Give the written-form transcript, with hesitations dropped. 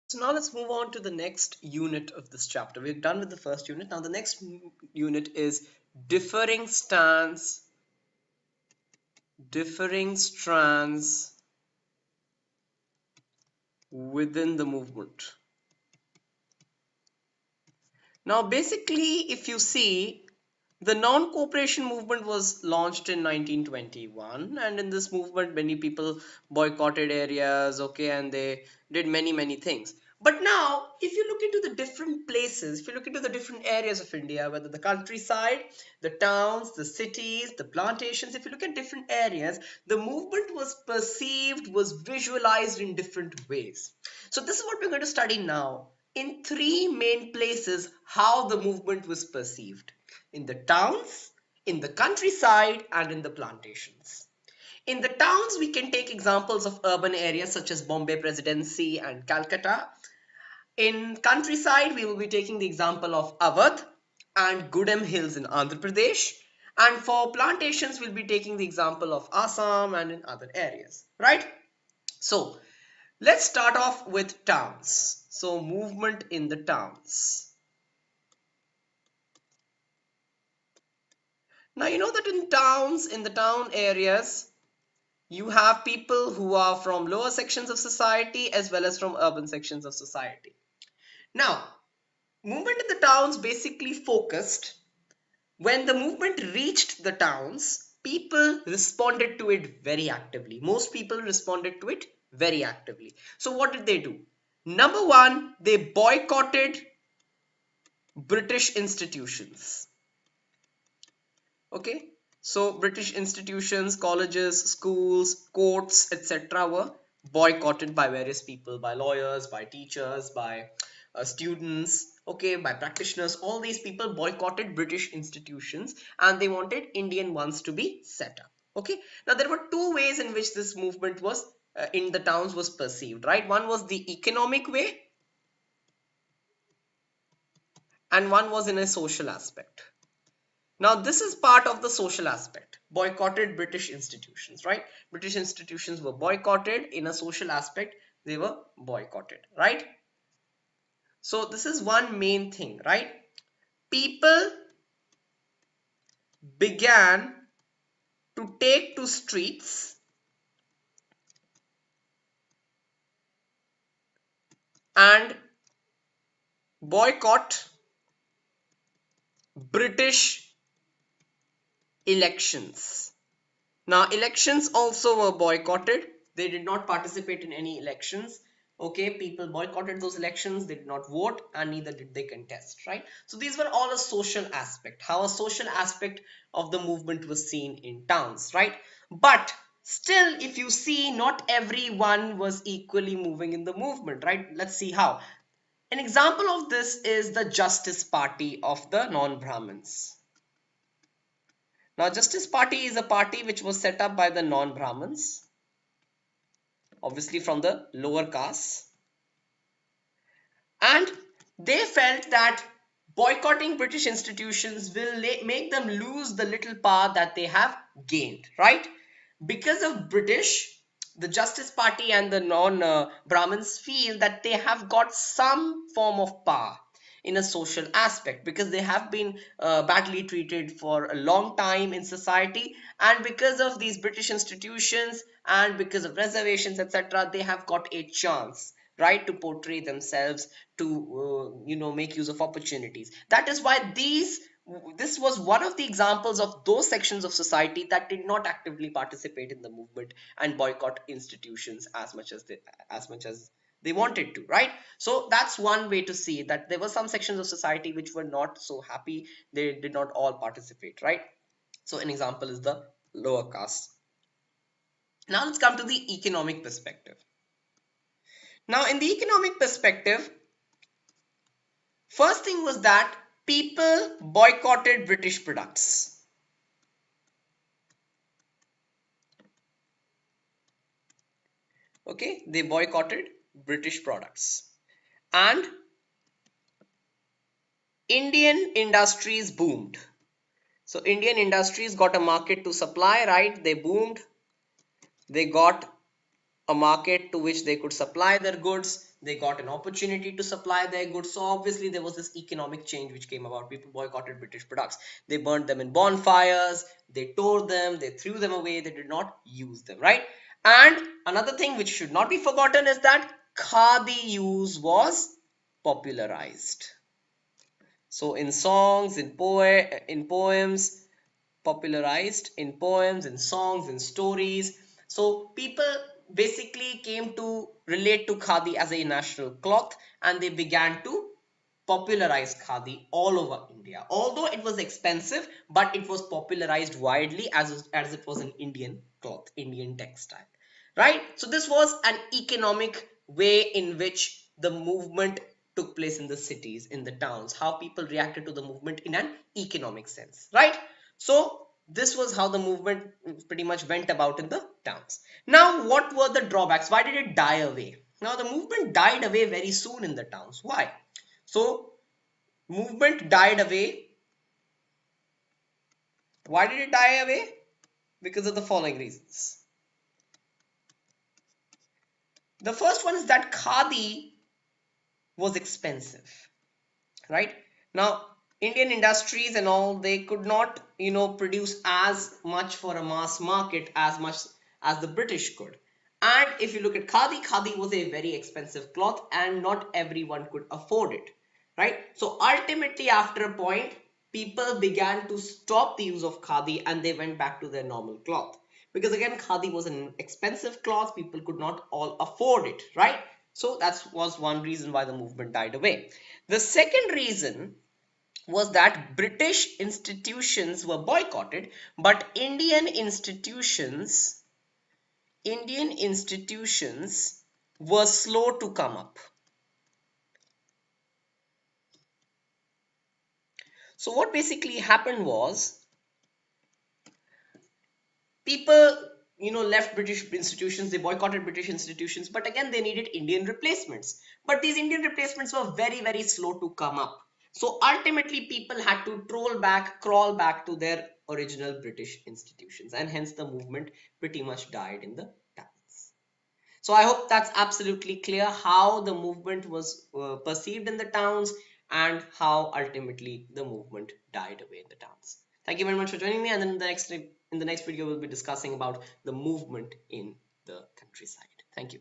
So now let's move on to the next unit of this chapter. We're done with the first unit. Now the next unit is differing strands within the movement. Now basically, if you see, the non-cooperation movement was launched in 1921, and in this movement many people boycotted areas, okay, and they did many things. But now if you look into the different places, if you look into the different areas of India, whether the countryside, the towns, the cities, the plantations, if you look at different areas, the movement was perceived, was visualized in different ways. So this is what we're going to study now in three main places, how the movement was perceived: in the towns, in the countryside, and in the plantations. In the towns, we can take examples of urban areas such as Bombay Presidency and Calcutta. In countryside, we will be taking the example of Awadh and Gudem Hills in Andhra Pradesh. And for plantations, we'll be taking the example of Assam and in other areas, right? So let's start off with towns. So movement in the towns. Now, you know that in towns, in the town areas, you have people who are from lower sections of society as well as from urban sections of society. Now, movement in the towns basically focused when the movement reached the towns, people responded to it very actively. Most people responded to it very actively. So, what did they do? Number one, they boycotted British institutions. Okay, so British institutions, colleges, schools, courts, etc. were boycotted by various people, by lawyers, by teachers, by students, okay, by practitioners. All these people boycotted British institutions and they wanted Indian ones to be set up. Okay, now there were two ways in which this movement was in the towns was perceived, right? One was the economic way and one was in a social aspect. Now, this is part of the social aspect. Boycotted British institutions, right? British institutions were boycotted in a social aspect. They were boycotted, right? So, this is one main thing, right? People began to take to streets and boycott British elections. Now, elections also were boycotted. They did not participate in any elections. Okay, people boycotted those elections. They did not vote and neither did they contest, right? So these were all a social aspect, how a social aspect of the movement was seen in towns, right? But still, if you see, not everyone was equally moving in the movement, right? Let's see how. An example of this is the Justice Party of the non-Brahmins. Now, Justice Party is a party which was set up by the non-Brahmins, obviously from the lower castes, and they felt that boycotting British institutions will make them lose the little power that they have gained, right? Because of British, the Justice Party and the non-Brahmins feel that they have got some form of power in a social aspect because they have been badly treated for a long time in society, and because of these British institutions and because of reservations, etc., they have got a chance, right, to portray themselves, to make use of opportunities. That is why this was one of the examples of those sections of society that did not actively participate in the movement and boycott institutions as much as they wanted to, right? So that's one way to see that there were some sections of society which were not so happy. They did not all participate, right? So an example is the lower caste. Now let's come to the economic perspective. Now, in the economic perspective, first thing was that people boycotted British products. Okay, they boycotted British products. And Indian industries boomed. So Indian industries got a market to supply, right? They boomed. They got a market to which they could supply their goods. They got an opportunity to supply their goods. So obviously there was this economic change which came about. People boycotted British products. They burned them in bonfires. They tore them. They threw them away. They did not use them, right? And another thing which should not be forgotten is that khadi use was popularized. So in songs, in poems, popularized in poems, in songs, in stories. So people basically came to relate to khadi as a national cloth, and they began to popularize khadi all over India. Although it was expensive, but it was popularized widely as it was an Indian cloth, Indian textile. Right? So this was an economic way in which the movement took place in the cities, in the towns, how people reacted to the movement in an economic sense. Right? So this was how the movement pretty much went about in the towns. Now, what were the drawbacks? Why did it die away? Now, the movement died away very soon in the towns. Why? So, movement died away. Why did it die away? Because of the following reasons. The first one is that khadi was expensive, right? Now, Indian industries and all, they could not, produce as much for a mass market as much as the British could. And if you look at khadi, khadi was a very expensive cloth and not everyone could afford it, right? So ultimately, after a point, people began to stop the use of khadi and they went back to their normal cloth. Because again, khadi was an expensive cloth, people could not all afford it, right? So that was one reason why the movement died away. The second reason was that British institutions were boycotted, but Indian institutions were slow to come up. So what basically happened was people left British institutions, they boycotted British institutions, but again they needed Indian replacements, but these Indian replacements were very, very slow to come up. So ultimately people had to crawl back to their original British institutions, and hence the movement pretty much died in the towns. So I hope that's absolutely clear how the movement was perceived in the towns and how ultimately the movement died away in the towns. Thank you very much for joining me. And then in the next video, we'll be discussing about the movement in the countryside. Thank you.